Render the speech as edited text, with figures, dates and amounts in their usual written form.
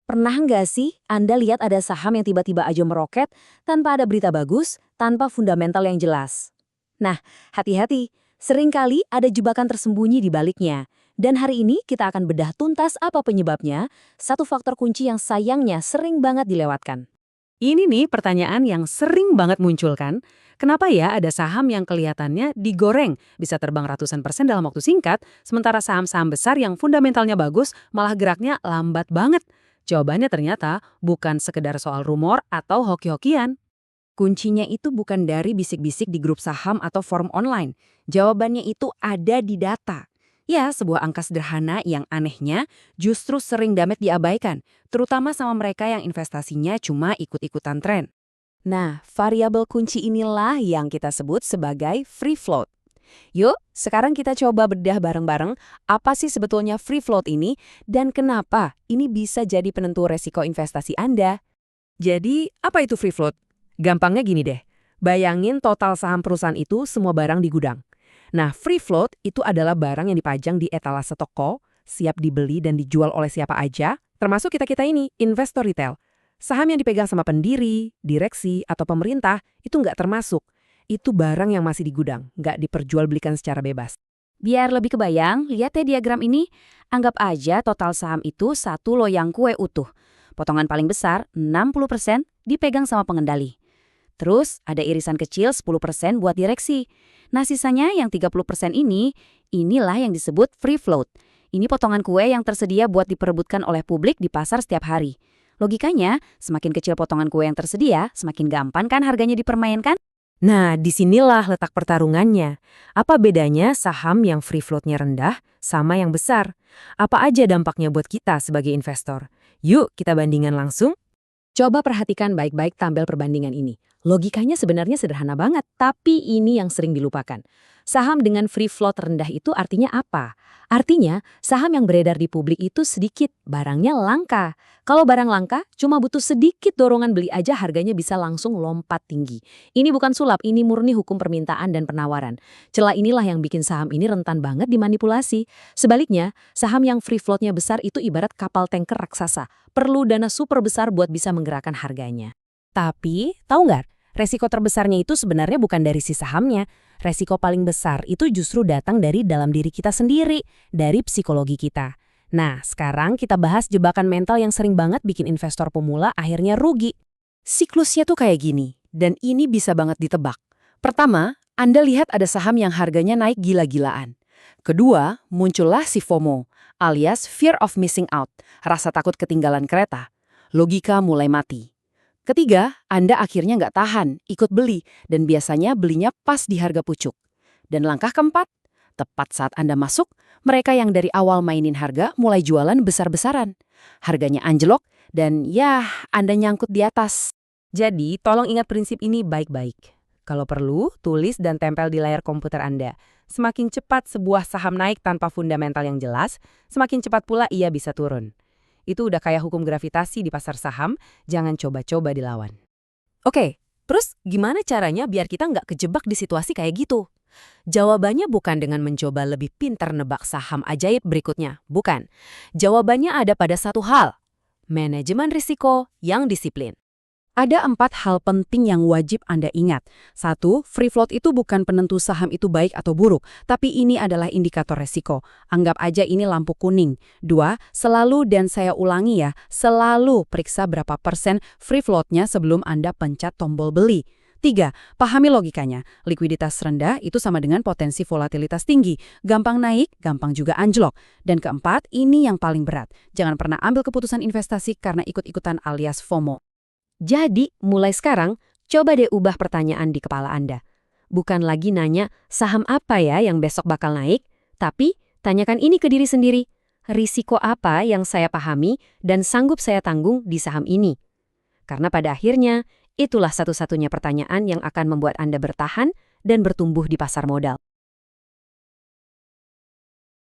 Pernah nggak sih Anda lihat ada saham yang tiba-tiba aja meroket tanpa ada berita bagus, tanpa fundamental yang jelas? Nah, hati-hati. Seringkali ada jebakan tersembunyi di baliknya. Dan hari ini kita akan bedah tuntas apa penyebabnya, satu faktor kunci yang sayangnya sering banget dilewatkan. Ini nih pertanyaan yang sering banget muncul kan. Kenapa ya ada saham yang kelihatannya digoreng, bisa terbang ratusan persen dalam waktu singkat, sementara saham-saham besar yang fundamentalnya bagus malah geraknya lambat banget? Jawabannya ternyata bukan sekedar soal rumor atau hoki-hokian. Kuncinya itu bukan dari bisik-bisik di grup saham atau forum online. Jawabannya itu ada di data. Ya, sebuah angka sederhana yang anehnya justru sering damet diabaikan, terutama sama mereka yang investasinya cuma ikut-ikutan tren. Nah, variabel kunci inilah yang kita sebut sebagai free float. Yuk, sekarang kita coba bedah bareng-bareng apa sih sebetulnya free float ini dan kenapa ini bisa jadi penentu resiko investasi Anda. Jadi, apa itu free float? Gampangnya gini deh, bayangin total saham perusahaan itu semua barang di gudang. Nah, free float itu adalah barang yang dipajang di etalase toko, siap dibeli dan dijual oleh siapa aja, termasuk kita-kita ini, investor retail. Saham yang dipegang sama pendiri, direksi, atau pemerintah itu nggak termasuk. Itu barang yang masih di gudang, nggak diperjualbelikan secara bebas. Biar lebih kebayang, lihat ya diagram ini. Anggap aja total saham itu satu loyang kue utuh. Potongan paling besar, 60%, dipegang sama pengendali. Terus ada irisan kecil 10% buat direksi. Nah sisanya yang 30% ini, inilah yang disebut free float. Ini potongan kue yang tersedia buat diperebutkan oleh publik di pasar setiap hari. Logikanya, semakin kecil potongan kue yang tersedia, semakin gampang kan harganya dipermainkan? Nah, disinilah letak pertarungannya. Apa bedanya saham yang free float-nya rendah sama yang besar? Apa aja dampaknya buat kita sebagai investor? Yuk kita bandingkan langsung. Coba perhatikan baik-baik tabel perbandingan ini. Logikanya sebenarnya sederhana banget, tapi ini yang sering dilupakan. Saham dengan free float rendah itu artinya apa? Artinya, saham yang beredar di publik itu sedikit, barangnya langka. Kalau barang langka, cuma butuh sedikit dorongan beli aja harganya bisa langsung lompat tinggi. Ini bukan sulap, ini murni hukum permintaan dan penawaran. Celah inilah yang bikin saham ini rentan banget dimanipulasi. Sebaliknya, saham yang free float-nya besar itu ibarat kapal tanker raksasa. Perlu dana super besar buat bisa menggerakkan harganya. Tapi, tahu nggak? Resiko terbesarnya itu sebenarnya bukan dari si sahamnya. Resiko paling besar itu justru datang dari dalam diri kita sendiri, dari psikologi kita. Nah, sekarang kita bahas jebakan mental yang sering banget bikin investor pemula akhirnya rugi. Siklusnya tuh kayak gini, dan ini bisa banget ditebak. Pertama, Anda lihat ada saham yang harganya naik gila-gilaan. Kedua, muncullah si FOMO, alias fear of missing out, rasa takut ketinggalan kereta. Logika mulai mati. Ketiga, Anda akhirnya nggak tahan, ikut beli, dan biasanya belinya pas di harga pucuk. Dan langkah keempat, tepat saat Anda masuk, mereka yang dari awal mainin harga mulai jualan besar-besaran. Harganya anjlok, dan ya, Anda nyangkut di atas. Jadi, tolong ingat prinsip ini baik-baik. Kalau perlu, tulis dan tempel di layar komputer Anda. Semakin cepat sebuah saham naik tanpa fundamental yang jelas, semakin cepat pula ia bisa turun. Itu udah kayak hukum gravitasi di pasar saham, jangan coba-coba dilawan. Oke, terus gimana caranya biar kita nggak kejebak di situasi kayak gitu? Jawabannya bukan dengan mencoba lebih pintar nebak saham ajaib berikutnya, bukan. Jawabannya ada pada satu hal, manajemen risiko yang disiplin. Ada 4 hal penting yang wajib Anda ingat. 1. Free float itu bukan penentu saham itu baik atau buruk, tapi ini adalah indikator resiko. Anggap aja ini lampu kuning. 2. Selalu, dan saya ulangi ya, selalu periksa berapa persen free float-nya sebelum Anda pencet tombol beli. 3. Pahami logikanya. Likuiditas rendah itu sama dengan potensi volatilitas tinggi. Gampang naik, gampang juga anjlok. Dan keempat, ini yang paling berat. Jangan pernah ambil keputusan investasi karena ikut-ikutan alias FOMO. Jadi, mulai sekarang, coba deh ubah pertanyaan di kepala Anda. Bukan lagi nanya, saham apa ya yang besok bakal naik? Tapi, tanyakan ini ke diri sendiri. Risiko apa yang saya pahami dan sanggup saya tanggung di saham ini? Karena pada akhirnya, itulah satu-satunya pertanyaan yang akan membuat Anda bertahan dan bertumbuh di pasar modal.